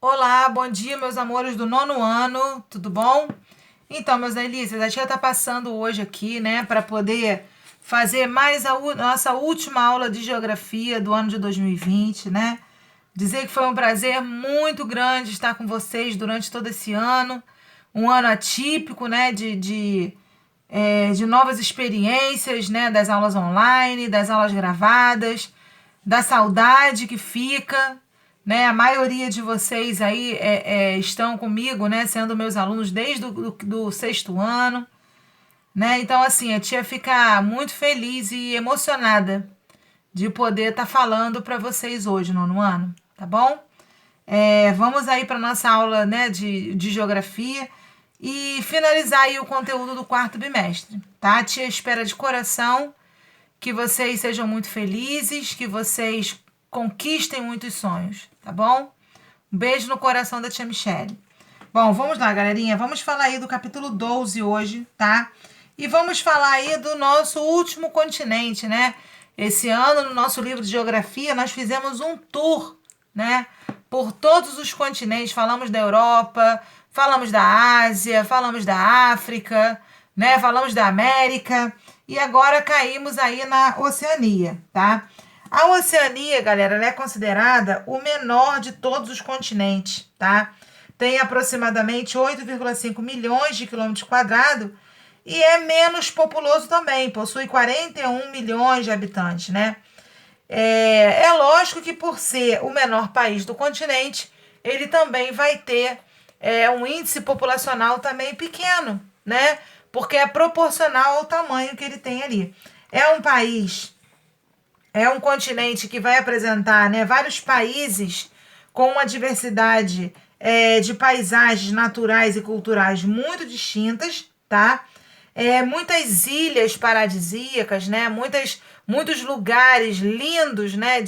Olá, bom dia, meus amores do nono ano, tudo bom? Então, meus delícias, a tia tá passando hoje aqui, né, para poder fazer mais nossa última aula de geografia do ano de 2020, né? Dizer que foi um prazer muito grande estar com vocês durante todo esse ano, um ano atípico, né, de novas experiências, né, das aulas online, das aulas gravadas, da saudade que fica, né? A maioria de vocês aí estão comigo, né, sendo meus alunos desde do sexto ano, né? Então, assim, a tia fica muito feliz e emocionada de poder estar falando para vocês hoje, nono ano, tá bom? Vamos aí para nossa aula, né, de geografia e finalizar aí o conteúdo do quarto bimestre, tá? A tia espera de coração que vocês sejam muito felizes, que vocês conquistem muitos sonhos, tá bom? Um beijo no coração da tia Michele. Bom, vamos lá, galerinha. Vamos falar aí do capítulo 12 hoje, tá? E vamos falar aí do nosso último continente, né? Esse ano, no nosso livro de geografia, nós fizemos um tour, né? Por todos os continentes. Falamos da Europa, falamos da Ásia, falamos da África, né? Falamos da América. E agora caímos aí na Oceania, tá? A Oceania, galera, ela é considerada o menor de todos os continentes, tá? Tem aproximadamente 8,5 milhões de quilômetros quadrados e é menos populoso também, possui 41 milhões de habitantes, né? É lógico que por ser o menor país do continente, ele também vai ter um índice populacional também pequeno, né? Porque é proporcional ao tamanho que ele tem ali. É um país, é um continente que vai apresentar, né, vários países com uma diversidade de paisagens naturais e culturais muito distintas, tá? Muitas ilhas paradisíacas, né? Muitos lugares lindos, né?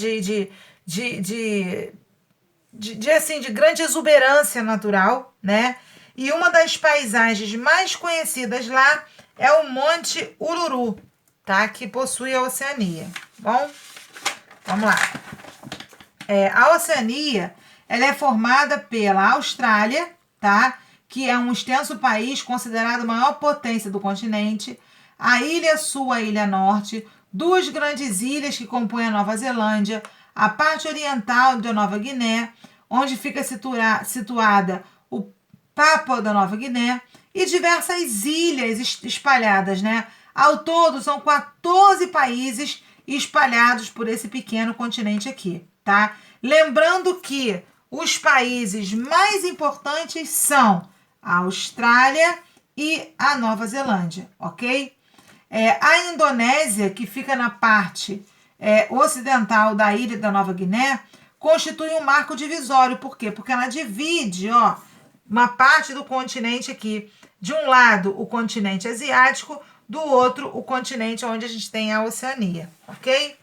Assim, de grande exuberância natural, né? E uma das paisagens mais conhecidas lá é o Monte Ururu, tá? Que possui a Oceania. Bom, vamos lá. A Oceania, ela é formada pela Austrália, tá? Que é um extenso país considerado a maior potência do continente, a Ilha Sul, a Ilha Norte, duas grandes ilhas que compõem a Nova Zelândia, a parte oriental da Nova Guiné, onde fica situada o Papua da Nova Guiné, e diversas ilhas espalhadas, né? Ao todo, são 14 países espalhados por esse pequeno continente aqui, tá? Lembrando que os países mais importantes são a Austrália e a Nova Zelândia, ok? A Indonésia, que fica na parte ocidental da ilha da Nova Guiné, constitui um marco divisório. Por quê? Porque ela divide, ó, uma parte do continente aqui. De um lado, o continente asiático, do outro, o continente onde a gente tem a Oceania, ok?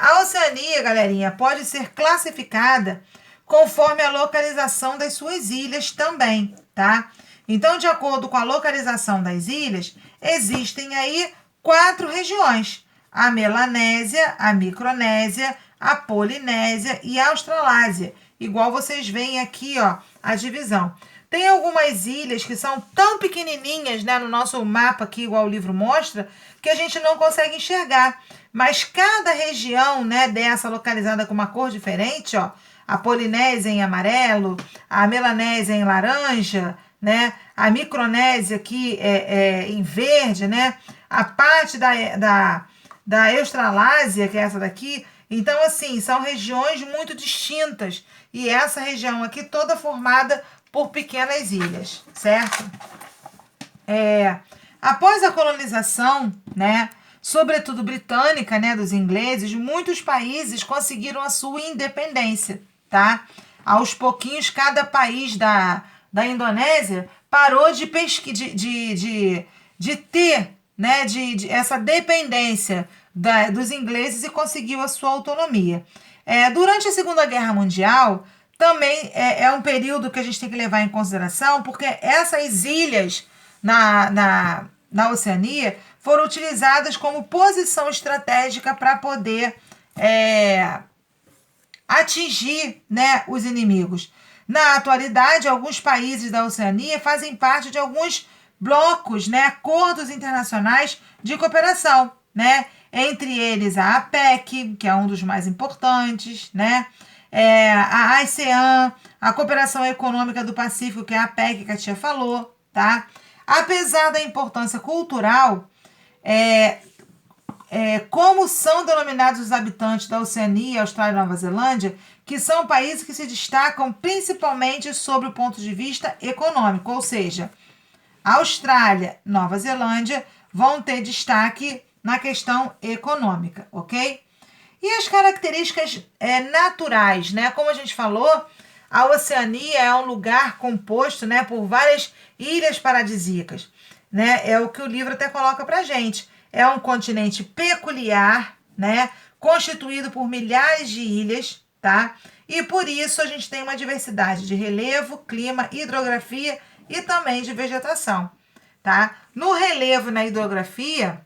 A Oceania, galerinha, pode ser classificada conforme a localização das suas ilhas também, tá? Então, de acordo com a localização das ilhas, existem aí 4 regiões: a Melanésia, a Micronésia, a Polinésia e a Australásia. Igual vocês veem aqui, ó, a divisão. Tem algumas ilhas que são tão pequenininhas, né, no nosso mapa aqui, igual o livro mostra, que a gente não consegue enxergar. Mas cada região, né, dessa localizada com uma cor diferente, ó, a Polinésia em amarelo, a Melanésia em laranja, né, a Micronésia aqui em verde, né, a parte da Australásia, que é essa daqui. Então, assim, são regiões muito distintas. E essa região aqui toda formada por pequenas ilhas, certo? Após a colonização, né, sobretudo britânica, né, dos ingleses, muitos países conseguiram a sua independência, tá? Aos pouquinhos, cada país da Indonésia parou de ter, né, essa dependência dos ingleses e conseguiu a sua autonomia. Durante a Segunda Guerra Mundial, também é um período que a gente tem que levar em consideração, porque essas ilhas na Oceania foram utilizadas como posição estratégica para poder atingir, né, os inimigos. Na atualidade, alguns países da Oceania fazem parte de alguns blocos, né, acordos internacionais de cooperação, né, entre eles a APEC, que é um dos mais importantes, né, a ASEAN, a Cooperação Econômica do Pacífico, que é a APEC que a tia falou, tá? Apesar da importância cultural, como são denominados os habitantes da Oceania, Austrália e Nova Zelândia, que são países que se destacam principalmente sobre o ponto de vista econômico, ou seja, Austrália, Nova Zelândia vão ter destaque na questão econômica, ok? E as características naturais, né? Como a gente falou, a Oceania é um lugar composto, né, por várias ilhas paradisíacas, né? É o que o livro até coloca pra gente. É um continente peculiar, né, constituído por milhares de ilhas, tá? E por isso a gente tem uma diversidade de relevo, clima, hidrografia e também de vegetação, tá? No relevo e na hidrografia,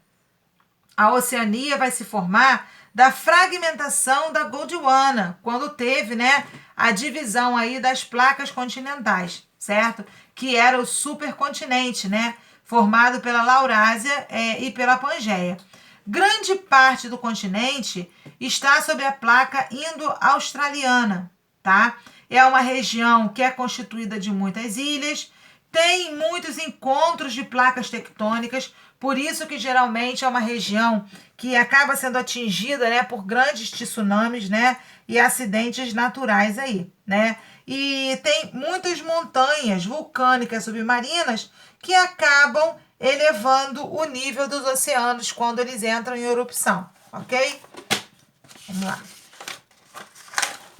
a Oceania vai se formar da fragmentação da Gondwana, quando teve, né, a divisão aí das placas continentais, certo? Que era o supercontinente, né, formado pela Laurásia e pela Pangeia. Grande parte do continente está sob a placa indo-australiana, tá? É uma região que é constituída de muitas ilhas, tem muitos encontros de placas tectônicas, por isso que geralmente é uma região que acaba sendo atingida, né, por grandes tsunamis, né, e acidentes naturais aí, né? E tem muitas montanhas vulcânicas submarinas que acabam elevando o nível dos oceanos quando eles entram em erupção, ok? Vamos lá.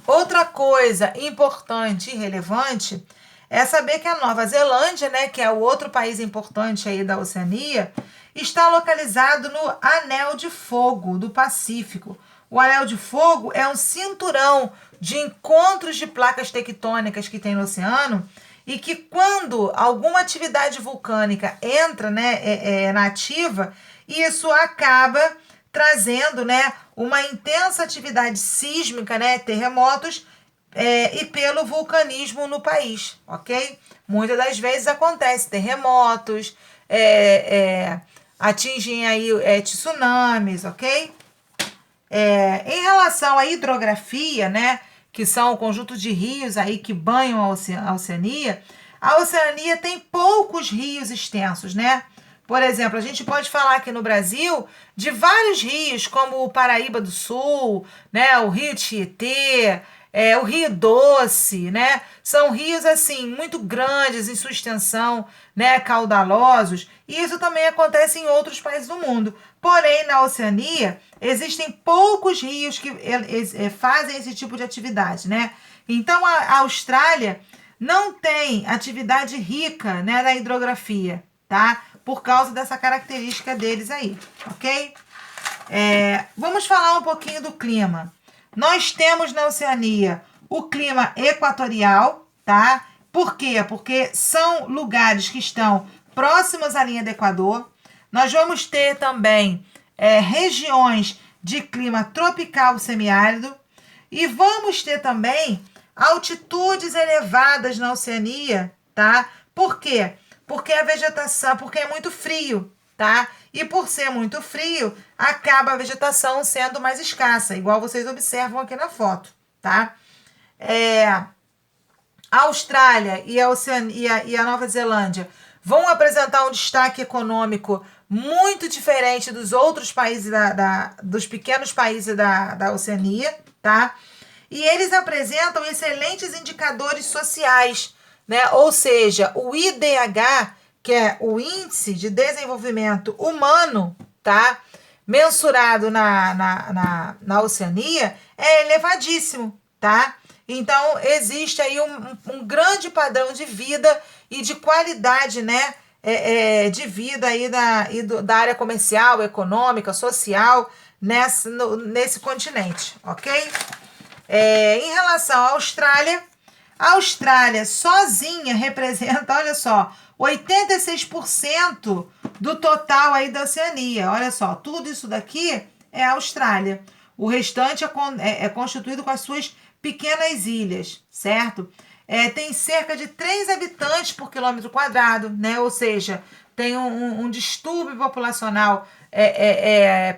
Outra coisa importante e relevante é saber que a Nova Zelândia, né, que é o outro país importante aí da Oceania, está localizado no Anel de Fogo do Pacífico. O Anel de Fogo é um cinturão de encontros de placas tectônicas que tem no oceano e que quando alguma atividade vulcânica entra, né, na ativa, isso acaba trazendo, né, uma intensa atividade sísmica, né, terremotos, e pelo vulcanismo no país, ok? Muitas das vezes acontece terremotos, atingem aí tsunamis, ok? Em relação à hidrografia, né, que são o conjunto de rios aí que banham a Oceania tem poucos rios extensos, né? Por exemplo, a gente pode falar aqui no Brasil de vários rios, como o Paraíba do Sul, né, o Rio Tietê, o Rio Doce, né? São rios assim muito grandes em sua extensão, né, caudalosos, e isso também acontece em outros países do mundo. Porém, na Oceania, existem poucos rios que fazem esse tipo de atividade, né? Então, a Austrália não tem atividade rica, né, na hidrografia, tá? Por causa dessa característica deles aí, ok? Vamos falar um pouquinho do clima. Nós temos na Oceania o clima equatorial, tá? Por quê? Porque são lugares que estão próximos à linha do Equador. Nós vamos ter também regiões de clima tropical semiárido e vamos ter também altitudes elevadas na Oceania, tá? Por quê? Porque a vegetação, porque é muito frio, tá? E por ser muito frio, acaba a vegetação sendo mais escassa, igual vocês observam aqui na foto, tá? A Austrália e a Oceania e a Nova Zelândia vão apresentar um destaque econômico muito diferente dos outros países dos pequenos países da Oceania, tá? E eles apresentam excelentes indicadores sociais, né? Ou seja, o IDH, que é o Índice de Desenvolvimento Humano, tá? Mensurado na Oceania, é elevadíssimo, tá? Então, existe aí um grande padrão de vida e de qualidade, né, de vida aí da área comercial, econômica, social, nesse continente, ok? Em relação à Austrália, a Austrália sozinha representa, olha só, 86% do total aí da Oceania. Olha só, tudo isso daqui é a Austrália. O restante é constituído com as suas pequenas ilhas, certo? Tem cerca de 3 habitantes por quilômetro quadrado, né? Ou seja, tem um distúrbio populacional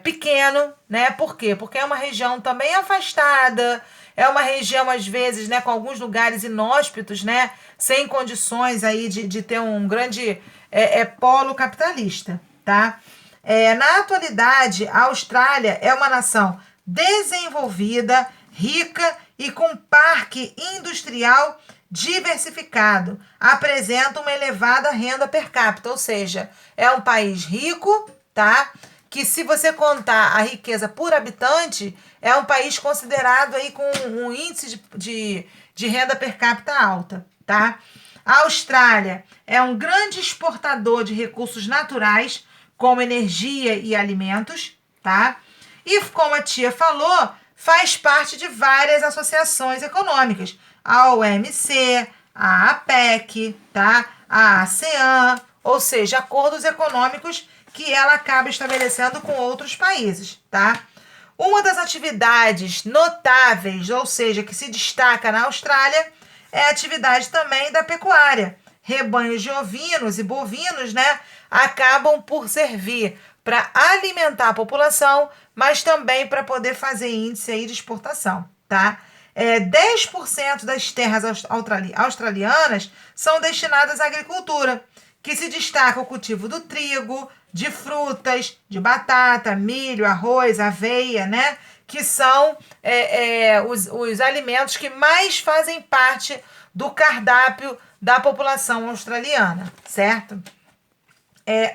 pequeno, né? Por quê? Porque é uma região também afastada, é uma região, às vezes, né, com alguns lugares inóspitos, né? Sem condições aí de ter um grande polo capitalista, tá? Na atualidade, a Austrália é uma nação desenvolvida, rica e com parque industrial diversificado. Apresenta uma elevada renda per capita, ou seja, é um país rico, tá? Que se você contar a riqueza por habitante, é um país considerado aí com um índice de renda per capita alta, tá? A Austrália é um grande exportador de recursos naturais, como energia e alimentos, tá? E como a tia falou, faz parte de várias associações econômicas, a OMC, a APEC, tá? A ASEAN, ou seja, acordos econômicos que ela acaba estabelecendo com outros países, tá? Uma das atividades notáveis, ou seja, que se destaca na Austrália, é a atividade também da pecuária. Rebanhos de ovinos e bovinos, né, acabam por servir para alimentar a população, mas também para poder fazer índice aí de exportação, tá? 10% das terras australianas são destinadas à agricultura, que se destaca o cultivo do trigo, de frutas, de batata, milho, arroz, aveia, né? Que são os alimentos que mais fazem parte do cardápio da população australiana, certo?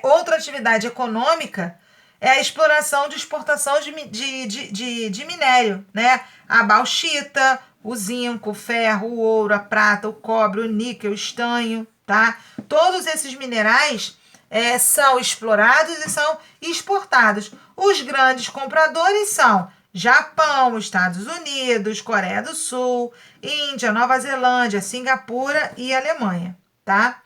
Outra atividade econômica é a exploração de exportação de minério, né? A bauxita, o zinco, o ferro, o ouro, a prata, o cobre, o níquel, o estanho, tá? Todos esses minerais são explorados e são exportados. Os grandes compradores são Japão, Estados Unidos, Coreia do Sul, Índia, Nova Zelândia, Singapura e Alemanha, tá?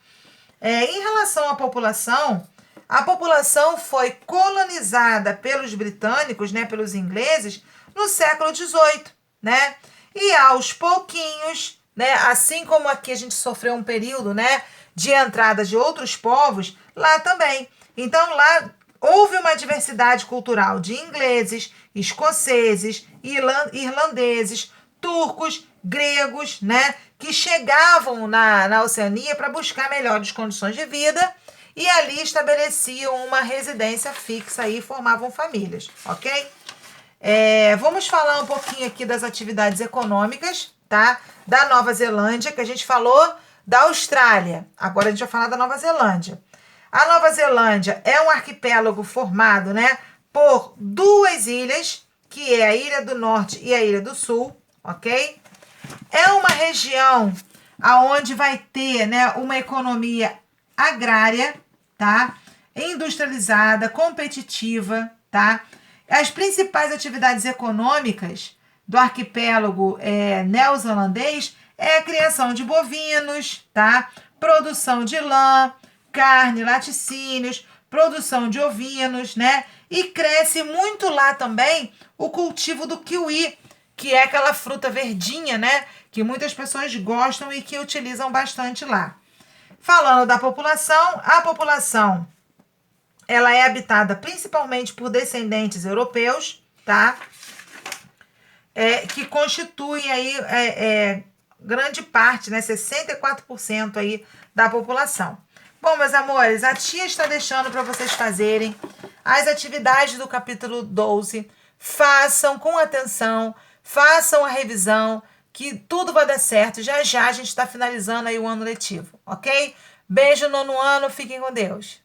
Em relação à população, a população foi colonizada pelos britânicos, né, pelos ingleses, no século XVIII, né? E aos pouquinhos, né, assim como aqui a gente sofreu um período, né, de entrada de outros povos, lá também. Então, lá houve uma diversidade cultural de ingleses, escoceses, irlandeses, turcos, gregos, né, que chegavam na Oceania para buscar melhores condições de vida e ali estabeleciam uma residência fixa e formavam famílias, ok? Vamos falar um pouquinho aqui das atividades econômicas, tá? Da Nova Zelândia, que a gente falou da Austrália. Agora a gente vai falar da Nova Zelândia. A Nova Zelândia é um arquipélago formado, né, por 2 ilhas, que é a Ilha do Norte e a Ilha do Sul, ok? É uma região onde vai ter, né, uma economia agrária, tá? Industrializada, competitiva, tá? As principais atividades econômicas do arquipélago neozelandês é a criação de bovinos, tá? Produção de lã, carne, laticínios, produção de ovinos, né? E cresce muito lá também o cultivo do kiwi, que é aquela fruta verdinha, né? Que muitas pessoas gostam e que utilizam bastante lá. Falando da população, a população ela é habitada principalmente por descendentes europeus, tá? Que constituem aí grande parte, né? 64% aí da população. Bom, meus amores, a tia está deixando para vocês fazerem as atividades do capítulo 12. Façam com atenção, façam a revisão, que tudo vai dar certo. Já já a gente está finalizando aí o ano letivo, ok? Beijo no 9º ano, fiquem com Deus.